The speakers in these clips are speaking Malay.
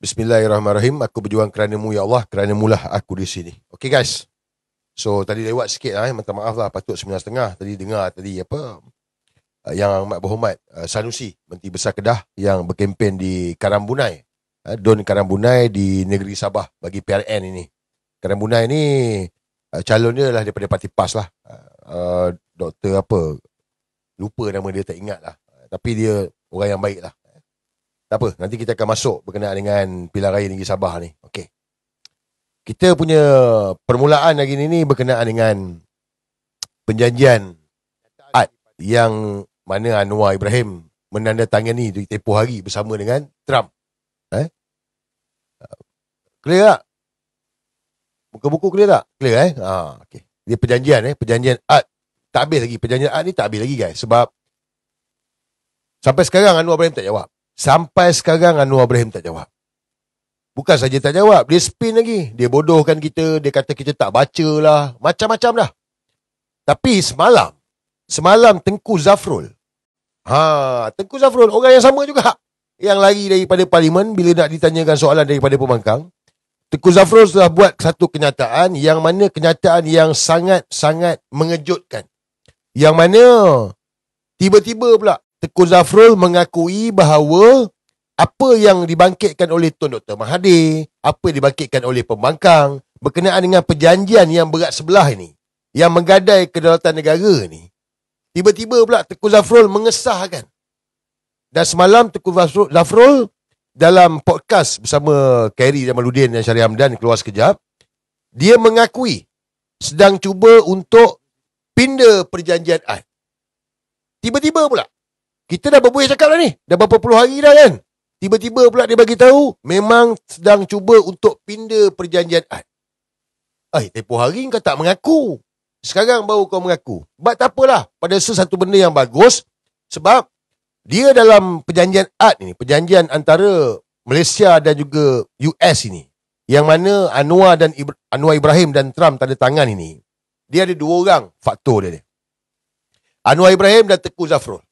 Bismillahirrahmanirrahim. Aku berjuang kerana-Mu ya Allah, kerana-Mu lah aku di sini. Okay guys. So tadi lewat sikit lah, minta maaf lah, patut 9.30 tadi dengar tadi apa yang amat berhormat Sanusi, Menteri Besar Kedah yang berkempen di Karambunai, Don Karambunai di negeri Sabah bagi PRN ini. Karambunai ni calon dia lah daripada parti PAS lah, Doktor apa, lupa nama dia, tak ingat lah, tapi dia orang yang baik lah. Tak apa, nanti kita akan masuk berkenaan dengan pilihan raya negeri Sabah ni. Okey. Kita punya permulaan hari ni berkenaan dengan perjanjian AD yang mana Anwar Ibrahim menandatangani di tempoh hari bersama dengan Trump. Clear tak? Buku-buku clear tak? Clear okey. Dia perjanjian AD. Tak habis lagi. Perjanjian AD ni tak habis lagi guys. Sebab sampai sekarang Anwar Ibrahim tak jawab. Bukan saja tak jawab, dia spin lagi. Dia bodohkan kita, dia kata kita tak baca lah, macam-macam dah. Tapi semalam Tengku Zafrul, Tengku Zafrul, orang yang sama juga, yang lari daripada parlimen bila nak ditanyakan soalan daripada pembangkang. Tengku Zafrul telah buat satu kenyataan yang mana kenyataan yang sangat-sangat mengejutkan. Yang mana tiba-tiba pula Tengku Zafrul mengakui bahawa apa yang dibangkitkan oleh Tun Dr. Mahathir, apa yang dibangkitkan oleh pembangkang berkenaan dengan perjanjian yang berat sebelah ini, yang menggadai kedaulatan negara ni, tiba-tiba pula Tengku Zafrul mengesahkan. Dan semalam Tengku Zafrul dalam podcast bersama Khairi Jamaluddin dan Syarif Hamdan, keluar sekejap, dia mengakui sedang cuba untuk pindah perjanjian AD. Tiba-tiba pula, kita dah berbuih cakap dah ni, dah berapa puluh hari dah kan. Tiba-tiba pula dia bagi tahu memang sedang cuba untuk pindah perjanjian AD. Tempoh hari kau tak mengaku. Sekarang baru kau mengaku. But tak apalah, pada sesuatu benda yang bagus, sebab dia dalam perjanjian AD ini, perjanjian antara Malaysia dan juga US ini, yang mana Anwar Ibrahim dan Trump tanda tangan ini, dia ada dua orang faktor dia. Anwar Ibrahim dan Tengku Zafrul.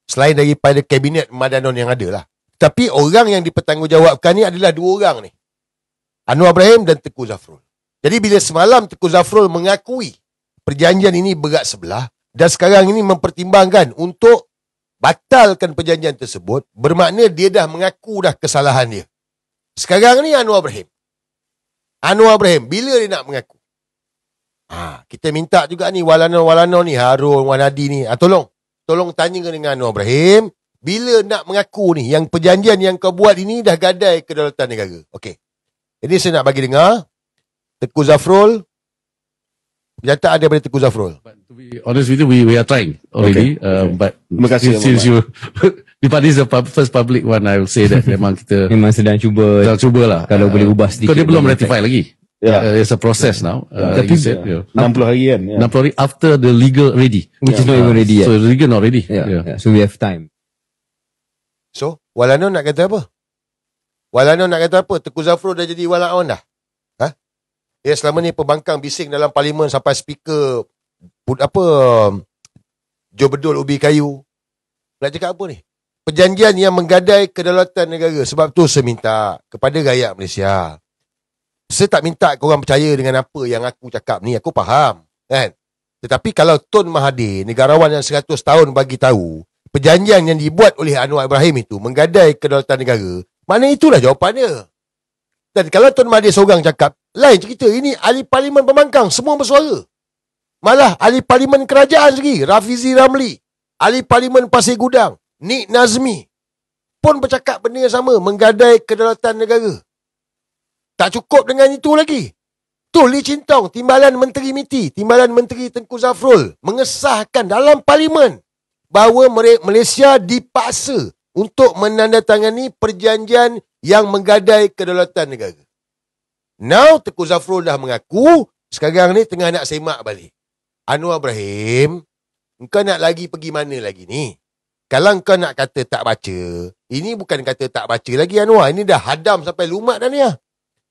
Selain daripada kabinet Madanon yang ada lah. Tapi orang yang dipertanggungjawabkan ni adalah dua orang ni. Anwar Ibrahim dan Tengku Zafrul. Jadi bila semalam Tengku Zafrul mengakui perjanjian ini berat sebelah, dan sekarang ini mempertimbangkan untuk batalkan perjanjian tersebut, bermakna dia dah mengaku dah kesalahan dia. Sekarang ni Anwar Ibrahim, bila dia nak mengaku? Kita minta juga ni Walano ni, Harun Wanadi ni, Tolong tanya dengan Anwar Ibrahim, bila nak mengaku ni, yang perjanjian yang kau buat ini dah gadai kedaulatan negara. Okey. Ini saya nak bagi dengar Tengku Zafrul, pernyataan daripada Tengku Zafrul. But to be honest with you, we are trying already. Okay. But Terima kasih, since you, this is the first public one, I will say that memang kita memang sedang cuba lah. Kalau boleh ubah sedikit. Dia belum ratify lagi. It's a process now. Tapi 60 hari kan. 60 hari after the legal ready. Which is not even ready yet. So legal not ready. So we have time. So, Walano nak kata apa? Tengku Zafrul dah jadi walaon dah. Ya, selama ni pembangkang bising dalam parlimen sampai speaker Joe Bedul ubi kayu. Nak cakap apa ni? Perjanjian yang menggadai kedaulatan negara. Sebab tu saya minta kepada rakyat Malaysia, saya tak minta korang percaya dengan apa yang aku cakap ni. Aku faham, kan? Tetapi kalau Tun Mahathir, negarawan yang 100 tahun bagi tahu perjanjian yang dibuat oleh Anwar Ibrahim itu menggadai kedaulatan negara, mana itulah jawapannya. Dan kalau Tun Mahathir seorang cakap, lain cerita. Ini ahli parlimen pembangkang, semua bersuara. Malah ahli parlimen kerajaan sendiri, Rafizi Ramli, ahli parlimen Pasir Gudang, Nik Nazmi pun bercakap benda yang sama, menggadai kedaulatan negara. Tak cukup dengan itu lagi. Tu Lee Chin Tong, Timbalan Menteri MITI, Timbalan Menteri Tengku Zafrul mengesahkan dalam parlimen bahawa Malaysia dipaksa untuk menandatangani perjanjian yang menggadai kedaulatan negara. Now Tengku Zafrul dah mengaku, sekarang ni tengah nak semak balik. Anwar Ibrahim, engkau nak lagi pergi mana lagi ni? Kalau engkau nak kata tak baca, ini bukan kata tak baca lagi Anwar, ini dah hadam sampai lumat dah ni.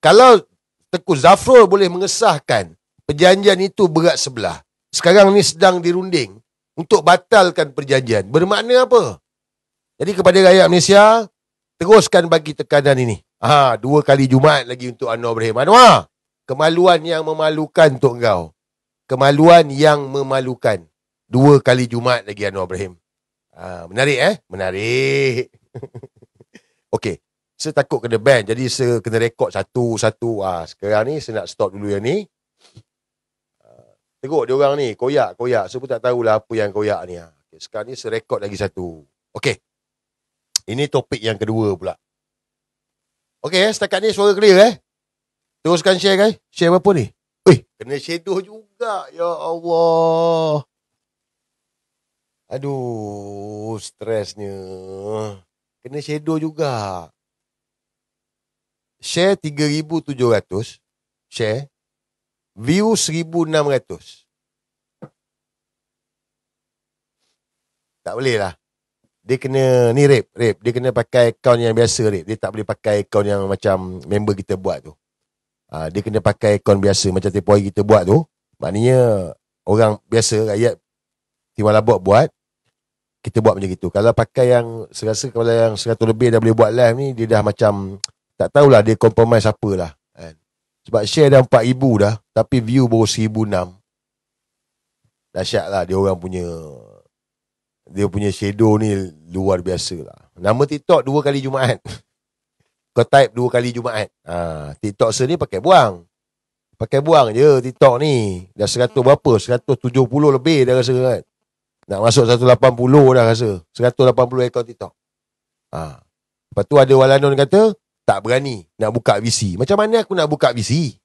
Kalau Tengku Zafrul boleh mengesahkan perjanjian itu berat sebelah, sekarang ni sedang dirunding untuk batalkan perjanjian, bermakna apa? Jadi kepada rakyat Malaysia, teruskan bagi tekanan ini. 2 kali Jumaat lagi untuk Anwar Ibrahim. Anwar, kemaluan yang memalukan untuk engkau. Kemaluan yang memalukan. 2 kali Jumaat lagi Anwar Ibrahim. Menarik Menarik. Okey. Saya takut kena ban. Jadi saya kena rekod satu-satu. Sekarang ni saya nak stop dulu yang ni. Teruk dia orang ni. Koyak. Saya pun tak tahulah apa yang koyak ni. Okay, sekarang ni saya rekod lagi satu. Okey. Ini topik yang kedua pula. Okey, setakat ni suara clear Teruskan share guys. Share apa ni? Kena shadow juga. Ya Allah. Aduh, stresnya. Kena shadow juga. Share 3,700. Share. View 1,600. Tak boleh lah. Dia kena, ni Rip. Dia kena pakai akaun yang biasa Rip. Dia tak boleh pakai akaun yang macam member kita buat tu. Dia kena pakai akaun biasa macam tempoh hari kita buat tu. Maknanya orang biasa, rakyat Timalabot buat. Kita buat macam gitu. Kalau pakai yang, saya rasa kalau yang 100 lebih dah boleh buat live ni, dia dah macam, tak tahulah dia compromise apalah. Sebab share dah 4,000 dah, tapi view baru 1,600. Dahsyat lah dia orang punya, dia punya shadow ni luar biasa lah. Nama TikTok 2 kali Jumaat. Kau type 2 kali Jumaat. TikTok ni pakai buang. Pakai buang je TikTok ni. Dah 100 berapa? 170 lebih dah rasa kan. Nak masuk 180 dah rasa. 180 ekor TikTok. Lepas tu ada Walanon kata, tak berani nak buka VC. Macam mana aku nak buka VC?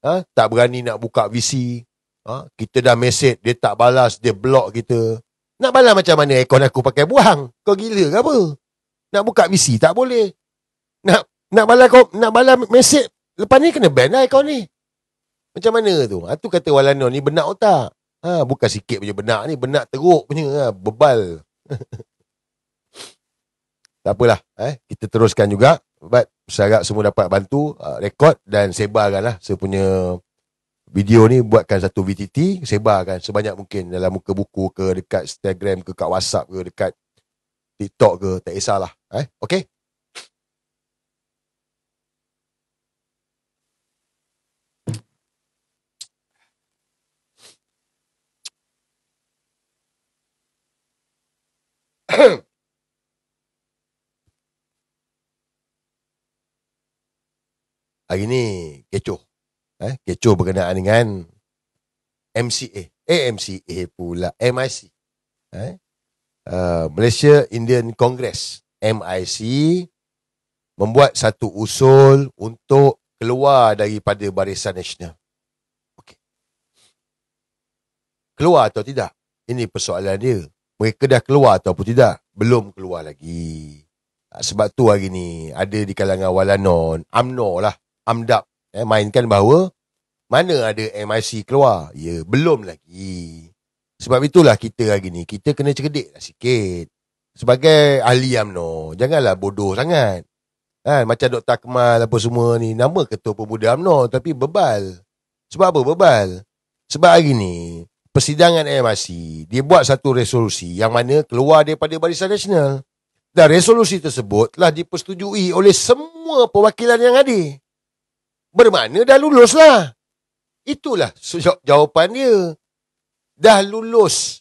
Tak berani nak buka VC. Kita dah message, dia tak balas, dia block kita. Nak balas macam mana akaun aku pakai buang? Kau gila ke apa? Nak buka VC tak boleh. Nak balas message, lepas ni kena ban lah akaun ni. Macam mana tu? Tu kata Walanon ni benak otak. Bukan sikit punya benak ni, benak teruk punya, bebal. Tak apalah, kita teruskan juga. Saya harap semua dapat bantu rekod dan sebarkanlah saya punya video ni, buatkan satu VTT, sebarkan sebanyak mungkin dalam muka buku ke, dekat Instagram ke, kat WhatsApp ke, dekat TikTok ke, tak kisahlah. Okey. Hari ni kecoh. Kecoh berkenaan dengan MCA. MCA pula. MIC. Malaysia Indian Congress. MIC membuat satu usul untuk keluar daripada Barisan Nasional. Okay. Keluar atau tidak? Ini persoalan dia. Mereka dah keluar ataupun tidak? Belum keluar lagi. Sebab tu hari ni ada di kalangan Walanon, UMNO lah, AMDAP, mainkan bahawa mana ada MIC keluar? Ya, belum lagi. Sebab itulah kita hari ni, kita kena cerdik lah sikit. Sebagai ahli UMNO, janganlah bodoh sangat. Macam Dr. Akmal apa semua ni, nama Ketua Pemuda UMNO, tapi bebal. Sebab apa bebal? Sebab hari ni, persidangan MIC, dia buat satu resolusi yang mana keluar daripada Barisan Nasional. Dan resolusi tersebut telah dipersetujui oleh semua perwakilan yang ada. Bermakna dah lulus lah. Itulah jawapan dia. Dah lulus.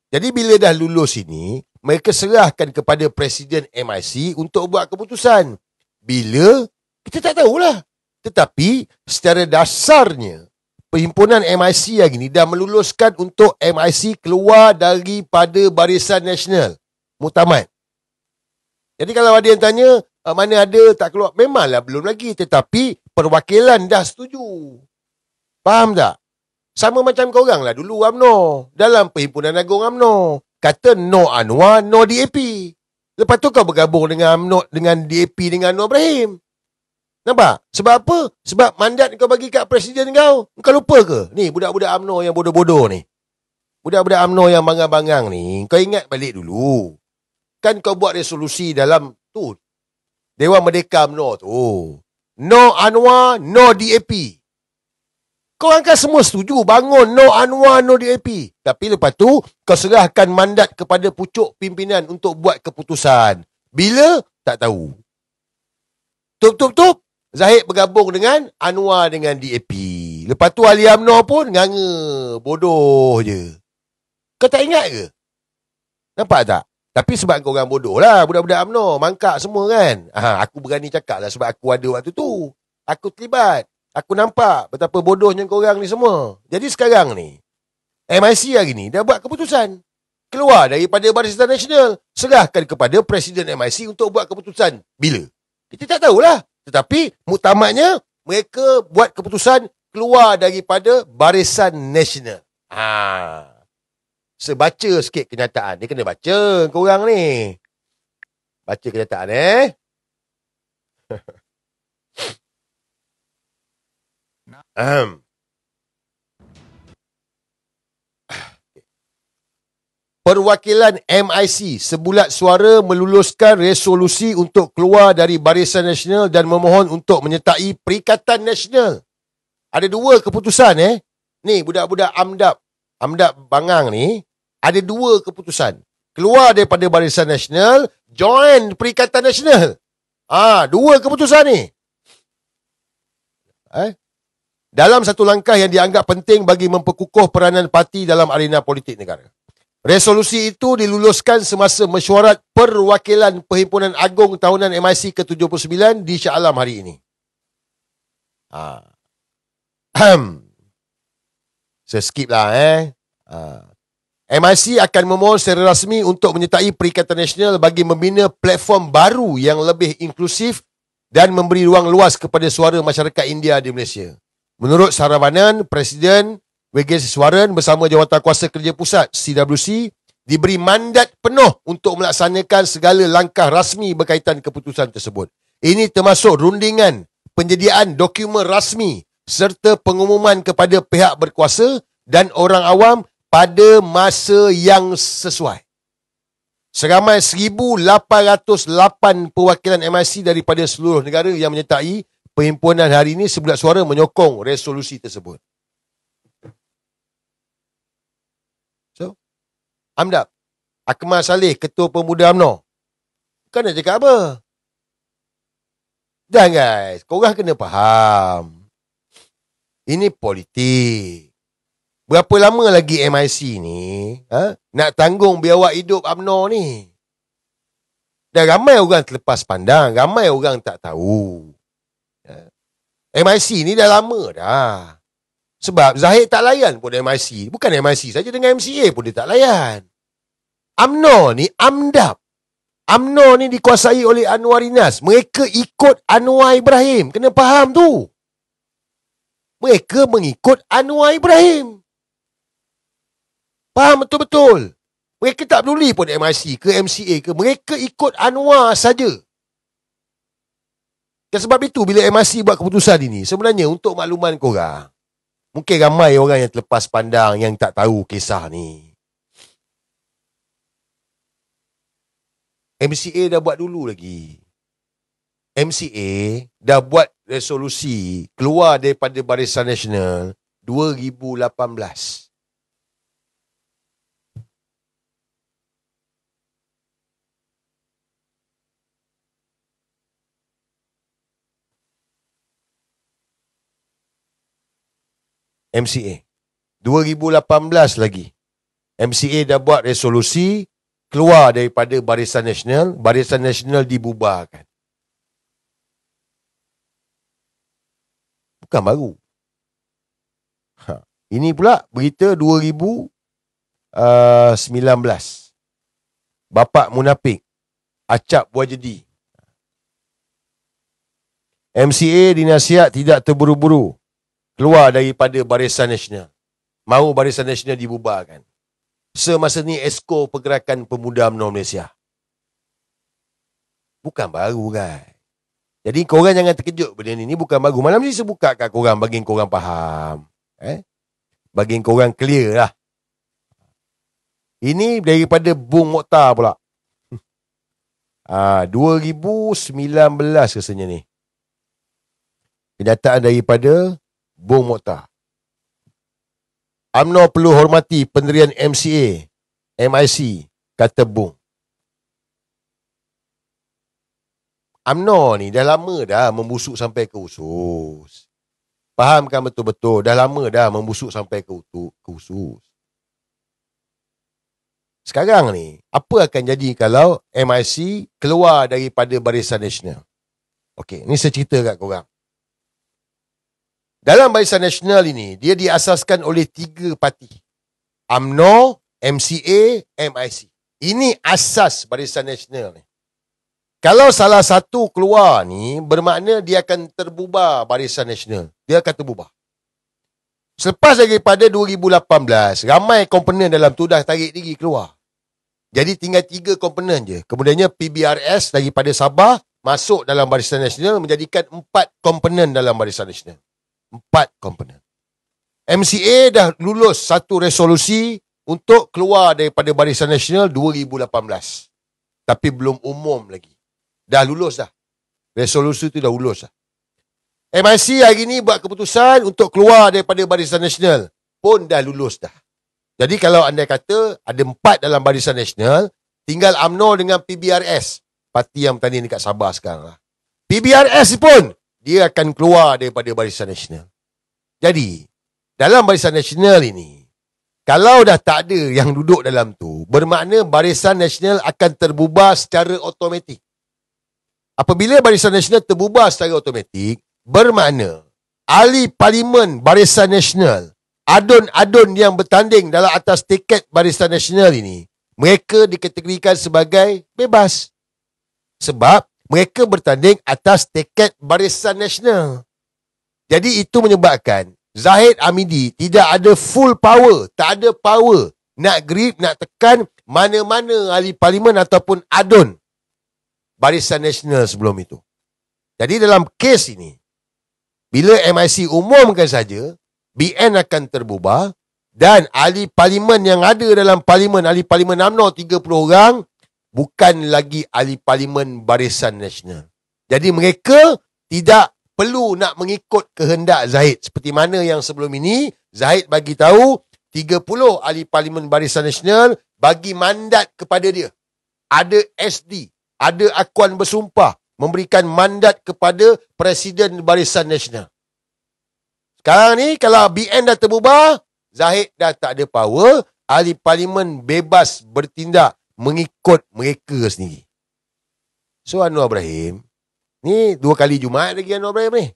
Jadi bila dah lulus ini, mereka serahkan kepada Presiden MIC untuk buat keputusan. Bila? Kita tak tahulah. Tetapi secara dasarnya, Perhimpunan MIC hari ini dah meluluskan untuk MIC keluar daripada Barisan Nasional. Muktamad. Jadi kalau ada yang tanya, mana ada tak keluar? Memanglah belum lagi. Tetapi perwakilan dah setuju. Faham tak? Sama macam korang lah dulu UMNO. Dalam Perhimpunan Agung UMNO. Kata no Anwar, no DAP. Lepas tu kau bergabung dengan UMNO, dengan DAP, dengan Anwar Ibrahim. Nampak? Sebab apa? Sebab mandat kau bagi kat Presiden kau. Kau lupa ke? Ni budak-budak UMNO yang bodoh-bodoh ni. Budak-budak UMNO yang bangang-bangang ni. Kau ingat balik dulu. Kan kau buat resolusi dalam tu Dewan Merdeka UMNO tu. No Anwar, no DAP. Kau kan semua setuju bangun no Anwar, no DAP. Tapi lepas tu kau serahkan mandat kepada pucuk pimpinan untuk buat keputusan. Bila? Tak tahu. Tup. Zahid bergabung dengan Anwar dengan DAP. Lepas tu Ali UMNO pun nganga. Bodoh je. Kau tak ingat ke? Nampak tak? Tapi sebab kau orang bodoh lah. Budak-budak UMNO. Mangkak semua kan. Aku berani cakap lah sebab aku ada waktu tu. Aku terlibat. Aku nampak betapa bodohnya kau orang ni semua. Jadi sekarang ni, MIC hari ni dah buat keputusan. Keluar daripada Barisan Nasional. Serahkan kepada Presiden MIC untuk buat keputusan. Bila? Kita tak tahulah. Tetapi muktamadnya mereka buat keputusan keluar daripada Barisan Nasional. Sebaca sikit kenyataan. Dia kena baca korang ni. Baca kenyataan Perwakilan MIC sebulat suara meluluskan resolusi untuk keluar dari Barisan Nasional dan memohon untuk menyertai Perikatan Nasional. Ada dua keputusan Ni budak-budak Amdap Bangang ni ada dua keputusan. Keluar daripada Barisan Nasional, join Perikatan Nasional. Dua keputusan ni. Dalam satu langkah yang dianggap penting bagi memperkukuh peranan parti dalam arena politik negara. Resolusi itu diluluskan semasa mesyuarat perwakilan Perhimpunan Agung Tahunan MIC ke-79 di Shah Alam hari ini. Saya skip lah MIC akan memohon secara rasmi untuk menyertai Perikatan Nasional bagi membina platform baru yang lebih inklusif dan memberi ruang luas kepada suara masyarakat India di Malaysia. Menurut Saravanan, Presiden Wegeswaran bersama Jawatankuasa Kerja Pusat CWC diberi mandat penuh untuk melaksanakan segala langkah rasmi berkaitan keputusan tersebut. Ini termasuk rundingan, penyediaan dokumen rasmi serta pengumuman kepada pihak berkuasa dan orang awam pada masa yang sesuai. Seramai 1,808 perwakilan MIC daripada seluruh negara yang menyertai perhimpunan hari ini sebulat suara menyokong resolusi tersebut. Amdap, Akmal Saleh, Ketua Pemuda UMNO. Kau nak cakap apa? Dan guys, korang kena faham. Ini politik. Berapa lama lagi MIC ni nak tanggung biawak hidup UMNO ni? Dah ramai orang terlepas pandang. Ramai orang tak tahu. MIC ni dah lama dah. Sebab Zahid tak layan pun MIC. Bukan MIC saja, dengan MCA pun dia tak layan. UMNO ni Amdap. UMNO ni dikuasai oleh Anwar Inas. Mereka ikut Anwar Ibrahim. Kena faham tu. Mereka mengikut Anwar Ibrahim. Faham betul-betul. Mereka tak peduli pun MIC ke MCA ke. Mereka ikut Anwar saja. Dan sebab itu bila MIC buat keputusan ini, sebenarnya untuk makluman korang, mungkin ramai orang yang terlepas pandang yang tak tahu kisah ni. MCA dah buat dulu lagi. MCA dah buat resolusi keluar daripada Barisan Nasional 2018. MCA 2018 lagi. MCA dah buat resolusi keluar daripada Barisan Nasional. Barisan Nasional dibubarkan. Bukan baru. Ini pula berita 2019. Bapak munafik acap Wajdi. MCA dinasihat tidak terburu-buru keluar daripada Barisan Nasional. Mahu Barisan Nasional dibubarkan. Semasa ni Esko Pergerakan Pemuda UMNO Malaysia. Bukan baru guys. Jadi korang jangan terkejut benda ni. Ni bukan baru. Malam ni saya buka kat korang bagi korang faham. Bagi korang clear lah. Ini daripada Bung Mokhtar pula. 2019 rasanya ni. Kenyataan daripada Bung Mokhtar. UMNO perlu hormati pendirian MCA, MIC, kata Bung. UMNO ni dah lama dah membusuk sampai ke usus. Fahamkan betul-betul, dah lama dah membusuk sampai ke usus. Sekarang ni, apa akan jadi kalau MIC keluar daripada Barisan Nasional? Okey, ni saya cerita kat korang. Dalam Barisan Nasional ini, dia diasaskan oleh 3 parti. UMNO, MCA, MIC. Ini asas Barisan Nasional ni. Kalau salah satu keluar ni, bermakna dia akan terbubar Barisan Nasional. Dia akan terbubar. Selepas daripada 2018, ramai komponen dalam tu dah tarik diri keluar. Jadi tinggal 3 komponen je. Kemudiannya PBRS daripada Sabah masuk dalam Barisan Nasional menjadikan 4 komponen dalam Barisan Nasional. 4 komponen. MCA dah lulus satu resolusi untuk keluar daripada Barisan Nasional 2018. Tapi belum umum lagi. Dah lulus dah. Resolusi tu dah lulus dah. MIC hari ni buat keputusan untuk keluar daripada Barisan Nasional. Pun dah lulus dah. Jadi kalau anda kata ada 4 dalam Barisan Nasional, tinggal UMNO dengan PBRS. Parti yang bertanding dekat Sabah sekarang lah. PBRS pun, dia akan keluar daripada Barisan Nasional. Jadi, dalam Barisan Nasional ini, kalau dah tak ada yang duduk dalam tu, bermakna Barisan Nasional akan terbubar secara automatik. Apabila Barisan Nasional terbubar secara automatik, bermakna ahli parlimen Barisan Nasional, adun-adun yang bertanding dalam atas tiket Barisan Nasional ini, mereka dikategorikan sebagai bebas. Sebab mereka bertanding atas tiket Barisan Nasional. Jadi itu menyebabkan Zahid Hamidi tidak ada full power, tak ada power nak grip, nak tekan mana-mana ahli parlimen ataupun adun Barisan Nasional sebelum itu. Jadi dalam kes ini, bila MIC umumkan saja, BN akan terbubar dan ahli parlimen yang ada dalam parlimen, ahli parlimen UMNO 30 orang, bukan lagi ahli parlimen Barisan Nasional. Jadi mereka tidak perlu nak mengikut kehendak Zahid. Seperti mana yang sebelum ini, Zahid bagi tahu 30 ahli parlimen Barisan Nasional bagi mandat kepada dia. Ada SD, ada akuan bersumpah memberikan mandat kepada Presiden Barisan Nasional. Sekarang ni kalau BN dah terbubar, Zahid dah tak ada power, ahli parlimen bebas bertindak mengikut mereka sendiri. So Anwar Ibrahim, ni 2 kali Jumaat lagi Anwar Ibrahim ni.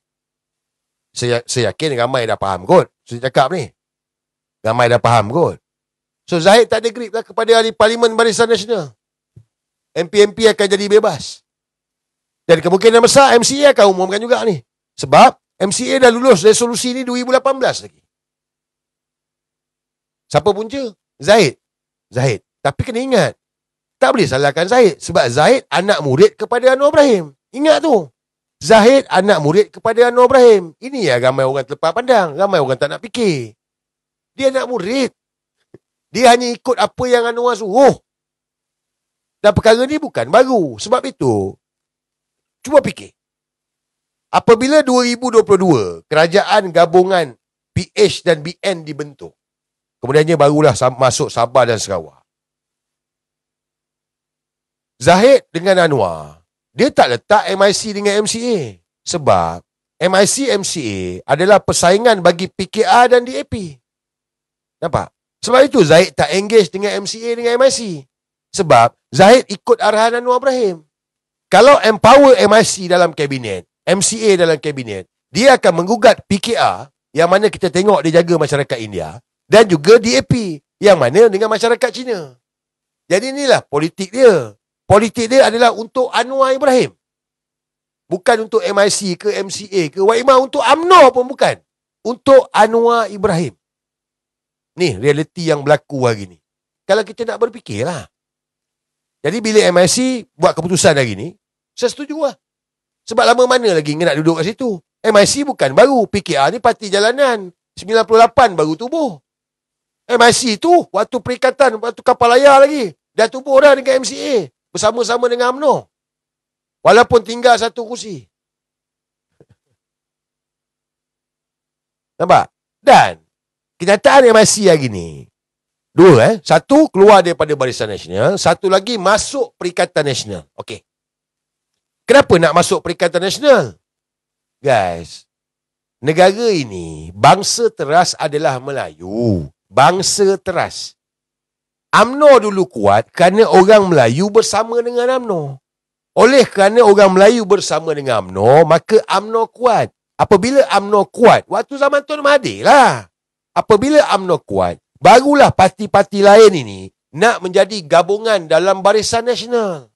Saya yakin ramai dah faham kot. Saya cakap ni. Ramai dah faham kot. So Zahid tak ada grip lah kepada ahli parlimen Barisan Nasional. MP akan jadi bebas. Dan kemungkinan besar MCA akan umumkan juga ni. Sebab MCA dah lulus resolusi ni 2018 lagi. Siapa punca? Zahid. Tapi kena ingat, tak boleh salahkan Zahid. Sebab Zahid anak murid kepada Anwar Ibrahim. Ingat tu. Zahid anak murid kepada Anwar Ibrahim. Ini ya ramai orang terlepas pandang. Ramai orang tak nak fikir. Dia anak murid. Dia hanya ikut apa yang Anwar suruh. Dan perkara ni bukan baru. Sebab itu, cuba fikir. Apabila 2022, kerajaan gabungan PH dan BN dibentuk. Kemudiannya barulah masuk Sabah dan Sarawak. Zahid dengan Anwar, dia tak letak MIC dengan MCA. Sebab MIC MCA adalah persaingan bagi PKR dan DAP. Nampak? Sebab itu Zahid tak engage dengan MCA dengan MIC. Sebab Zahid ikut arahan Anwar Ibrahim. Kalau empower MIC dalam kabinet, MCA dalam kabinet, dia akan menggugat PKR yang mana kita tengok dia jaga masyarakat India dan juga DAP yang mana dengan masyarakat Cina. Jadi inilah politik dia. Politik dia adalah untuk Anwar Ibrahim. Bukan untuk MIC ke MCA ke Wahimah, untuk UMNO pun bukan. Untuk Anwar Ibrahim. Ni realiti yang berlaku hari ni. Kalau kita nak berfikirlah. Jadi bila MIC buat keputusan hari ni, saya setuju lah. Sebab lama mana lagi nak duduk kat situ. MIC bukan baru. PKR ni parti jalanan. 98 baru tubuh. MIC tu waktu perikatan, waktu kapal layar lagi. Dah tubuh dah dengan MCA. Bersama-sama dengan UMNO. Walaupun tinggal satu kursi. Nampak? Dan kenyataan MIC hari ni, 2 satu keluar daripada Barisan Nasional, satu lagi masuk Perikatan Nasional. Okey. Kenapa nak masuk Perikatan Nasional? Guys, negara ini, bangsa teras adalah Melayu. Bangsa teras. UMNO dulu kuat kerana orang Melayu bersama dengan UMNO. Oleh kerana orang Melayu bersama dengan UMNO, maka UMNO kuat. Apabila UMNO kuat, waktu zaman Tun Mahathir lah. Apabila UMNO kuat, barulah parti-parti lain ini nak menjadi gabungan dalam Barisan Nasional.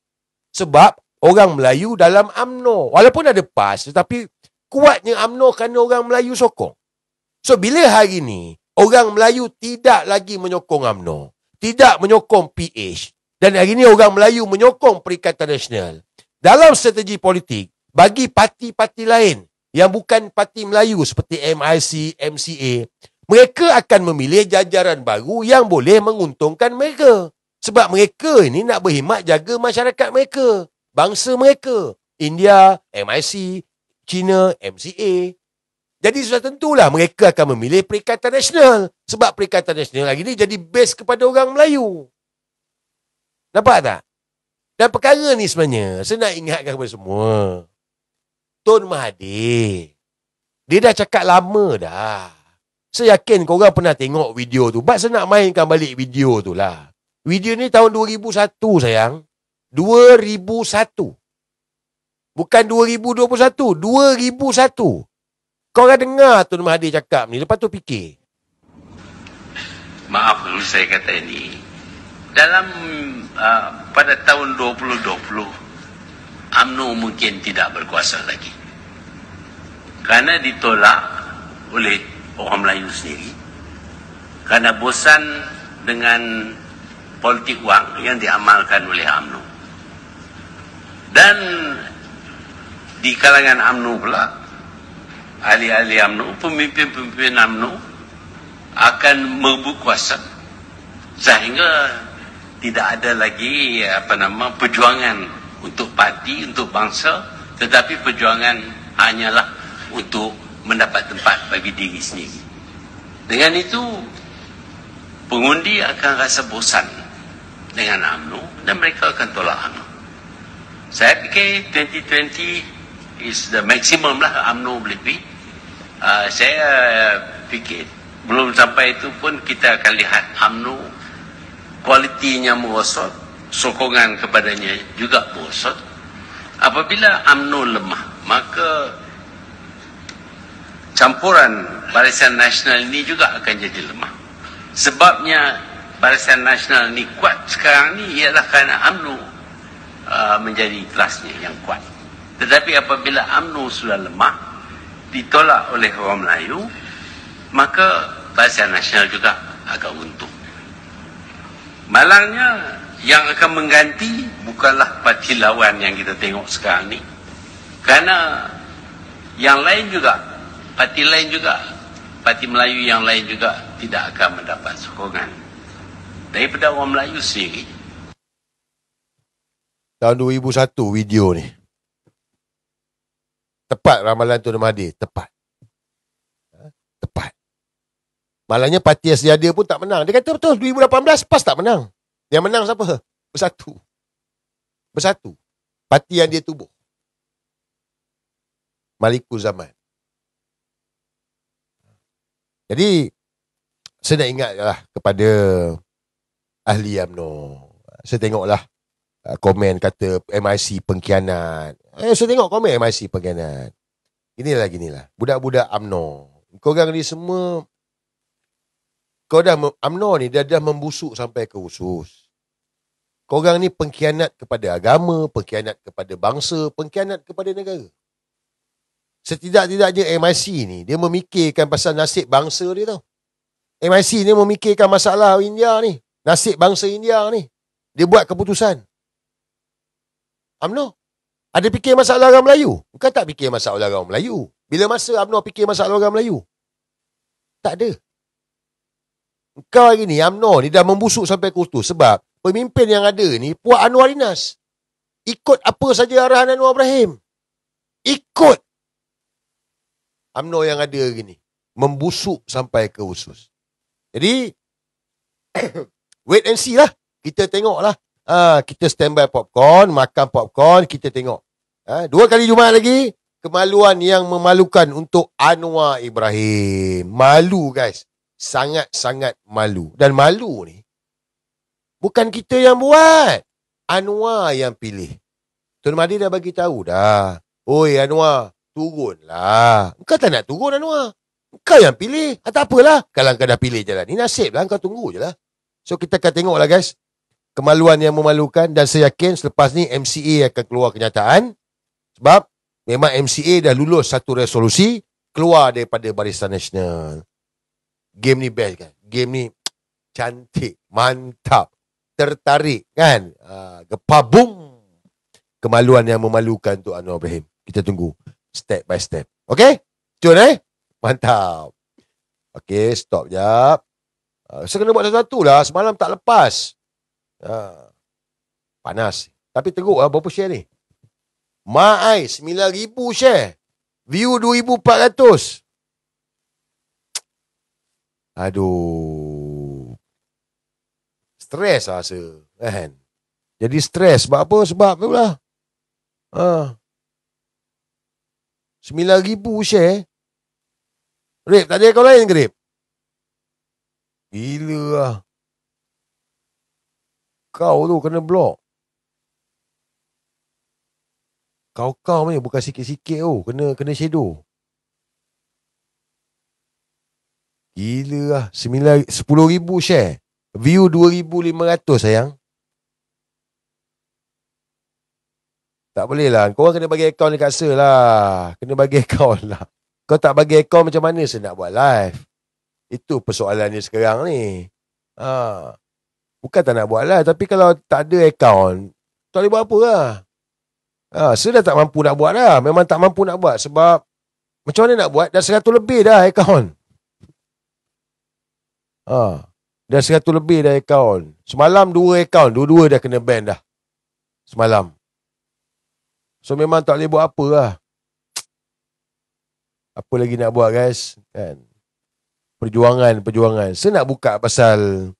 Sebab orang Melayu dalam UMNO. Walaupun ada PAS, tetapi kuatnya UMNO kerana orang Melayu sokong. So, bila hari ni, orang Melayu tidak lagi menyokong UMNO, tidak menyokong PH, dan hari ni orang Melayu menyokong Perikatan Nasional, dalam strategi politik, bagi parti-parti lain yang bukan parti Melayu seperti MIC, MCA, mereka akan memilih jajaran baru yang boleh menguntungkan mereka. Sebab mereka ini nak berkhidmat jaga masyarakat mereka, bangsa mereka. India, MIC, China, MCA. Jadi sudah tentulah mereka akan memilih Perikatan Nasional. Sebab Perikatan Nasional hari ni jadi base kepada orang Melayu. Nampak tak? Dan perkara ni sebenarnya, saya nak ingatkan kepada semua. Tun Mahathir, dia dah cakap lama dah. Saya yakin korang pernah tengok video tu. Sebab saya nak mainkan balik video tu lah. Video ni tahun 2001 sayang. 2001. Bukan 2021. 2001. Kau orang dengar Tun Mahathir cakap ni. Lepas tu fikir. Maaf kalau saya kata ini. Dalam pada tahun 2020, UMNO mungkin tidak berkuasa lagi. Kerana ditolak oleh orang Melayu sendiri. Kerana bosan dengan politik wang yang diamalkan oleh UMNO. Dan di kalangan UMNO pula, ahli-ahli UMNO, pemimpin-pemimpin UMNO akan merebut kuasa sehingga tidak ada lagi perjuangan untuk parti, untuk bangsa, tetapi perjuangan hanyalah untuk mendapat tempat bagi diri sendiri. Dengan itu, pengundi akan rasa bosan dengan UMNO dan mereka akan tolak UMNO. Saya fikir 2020 is the maximum lah UMNO boleh pergi. Saya fikir belum sampai itu pun kita akan lihat UMNO kualitinya merosot, sokongan kepadanya juga merosot. Apabila UMNO lemah, maka campuran Barisan Nasional ini juga akan jadi lemah. Sebabnya Barisan Nasional ini kuat sekarang ni ialah kerana UMNO menjadi kelasnya yang kuat. Tetapi apabila UMNO sudah lemah, ditolak oleh orang Melayu, maka Barisan Nasional juga agak untung. Malangnya yang akan mengganti bukanlah parti lawan yang kita tengok sekarang ni. Kerana yang lain juga, parti lain juga, parti Melayu yang lain juga tidak akan mendapat sokongan daripada orang Melayu sendiri. Tahun 2001 video ni. Tepat ramalan Tun Mahathir. Tepat. Tepat. Malangnya parti Sejahtera pun tak menang. Dia kata betul, 2018 PAS tak menang. Yang menang siapa? Bersatu. Bersatu. Parti yang dia tubuh. Malikul Zaman. Jadi, saya nak ingatlah kepada ahli UMNO. Saya tengoklah komen kata MIC pengkhianat. Saya tengok komen MIC pengkhianat. Ginilah. Budak-budak UMNO. Korang ni semua, UMNO ni dah membusuk sampai ke usus. Korang ni pengkhianat kepada agama, pengkhianat kepada bangsa, pengkhianat kepada negara. Setidak-tidaknya MIC ni, dia memikirkan pasal nasib bangsa dia tau. MIC ni memikirkan masalah India ni. Nasib bangsa India ni. Dia buat keputusan. UMNO ada fikir masalah orang Melayu? Bukan tak fikir masalah orang Melayu. Bila masa UMNO fikir masalah orang Melayu? Tak ada. Kau hari ni, UMNO ni dah membusuk sampai ke utus. Sebab pemimpin yang ada ni, Puan Anwar Inas. Ikut apa saja arahan Anwar Ibrahim. Ikut. UMNO yang ada hari ni. Membusuk sampai ke usus. Jadi, wait and see lah. Kita tengok lah. Kita standby popcorn, makan popcorn, kita tengok 2 kali Jumaat lagi. Kemaluan yang memalukan untuk Anwar Ibrahim. Malu guys. Sangat-sangat malu. Dan malu ni bukan kita yang buat. Anwar yang pilih. Tuan Mahdi dah bagi tahu dah. Oi Anwar, turunlah. Kau tak nak turun Anwar. Kau yang pilih. Tak apalah. Kalau kau dah pilih jalan ni, nasib lah. Kau tunggu je lah. So kita akan tengok lah guys. Kemaluan yang memalukan. Dan saya yakin selepas ni MCA akan keluar kenyataan. Sebab memang MCA dah lulus satu resolusi keluar daripada Barisan Nasional. Game ni best kan? Game ni cantik, mantap, tertarik kan? Gepabum. Kemaluan yang memalukan untuk Anwar Ibrahim. Kita tunggu step by step. Okay? Cun Mantap. Okay, stop jap. Saya kena buat satu-satu lah. Semalam tak lepas. Panas. Tapi teruk lah berapa share ni. Maai 9,000 share. View 2,400. Aduh. Stres lah rasa. Kan? Jadi stres. Sebab apa? Sebab tu lah. 9,000 share. Rip, tak ada akaun lain ke Rip? Gila lah. Kau tu kena block. Kau ni bukan sikit-sikit tu. Kena shadow. Gila lah. 10,000 share. View 2,500 sayang. Tak boleh lah. Korang kena bagi akaun dekat Sir lah. Kena bagi akaun lah. Kau tak bagi akaun macam mana saya nak buat live? Itu persoalannya sekarang ni. Bukan tak nak buat live. Tapi kalau tak ada akaun, tak boleh buat apa lah. Saya dah tak mampu nak buat dah. Memang tak mampu nak buat. Sebab macam mana nak buat? Dah 100 lebih dah akaun. Dah 100 lebih dah akaun. Semalam 2 akaun. Dua-dua dah kena ban dah. Semalam. So memang tak boleh buat apa lah. Apa lagi nak buat guys? Kan? Perjuangan. Saya nak buka pasal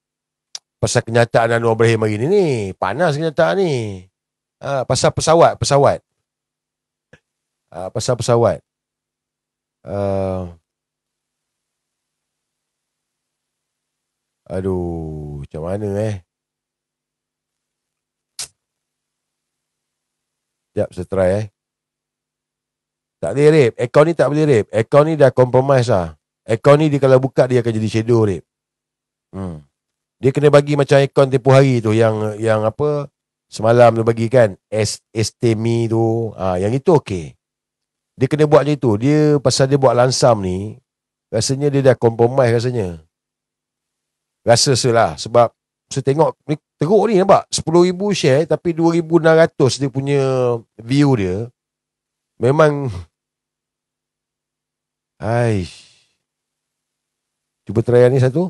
kenyataan Anwar Ibrahim hari ni. Panas kenyataan ni. Pasal pesawat. Pasal pesawat. Aduh, macam mana Sekejap, saya try Tak boleh Rip. Akaun ni tak boleh Rip. Akaun ni dah compromise lah. Akaun ni dia kalau buka dia akan jadi shadow Rip. Dia kena bagi macam akaun tempoh hari tu yang apa semalam dia bagi kan STMI tu. Yang itu okey. Dia kena buat macam itu. Dia pasal dia buat lansam ni, rasanya dia dah compromise rasanya. Rasa lah sebab saya tengok ni teruk ni nampak 10,000 share tapi 2,600 dia punya view dia. Memang cuba try ni satu.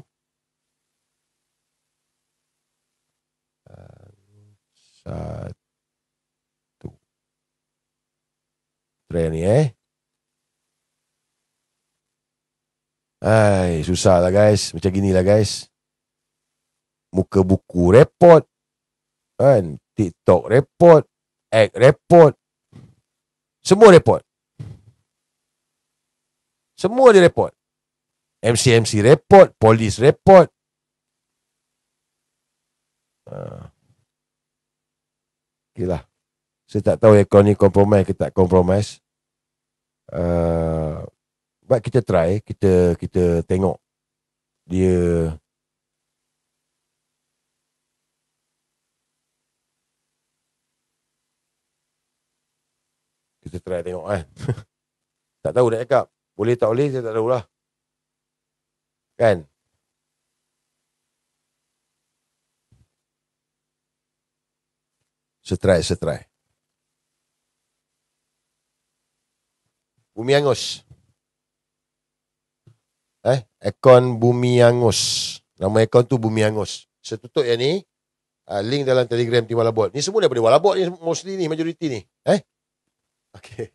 Satu. Try ni susah lah guys. Macam gini lah guys. Muka buku report. Kan? TikTok report. Act report. Semua report. Semua dia report. MC report. Polis report. Okay lah. Saya tak tahu akaun ni compromise ke tak compromise. But kita try. Kita tengok. Dia kita try tengok Tak tahu nak cakap. Boleh tak boleh, saya tak tahulah. Kan? Saya try. Bumi Angus. Akaun Bumi Angus. Nama akaun tu Bumi Angus. Saya tutup yang ni. Link dalam Telegram Tim Walabot. Ni semua daripada Walabot ni, mostly ni, majoriti ni. Okay.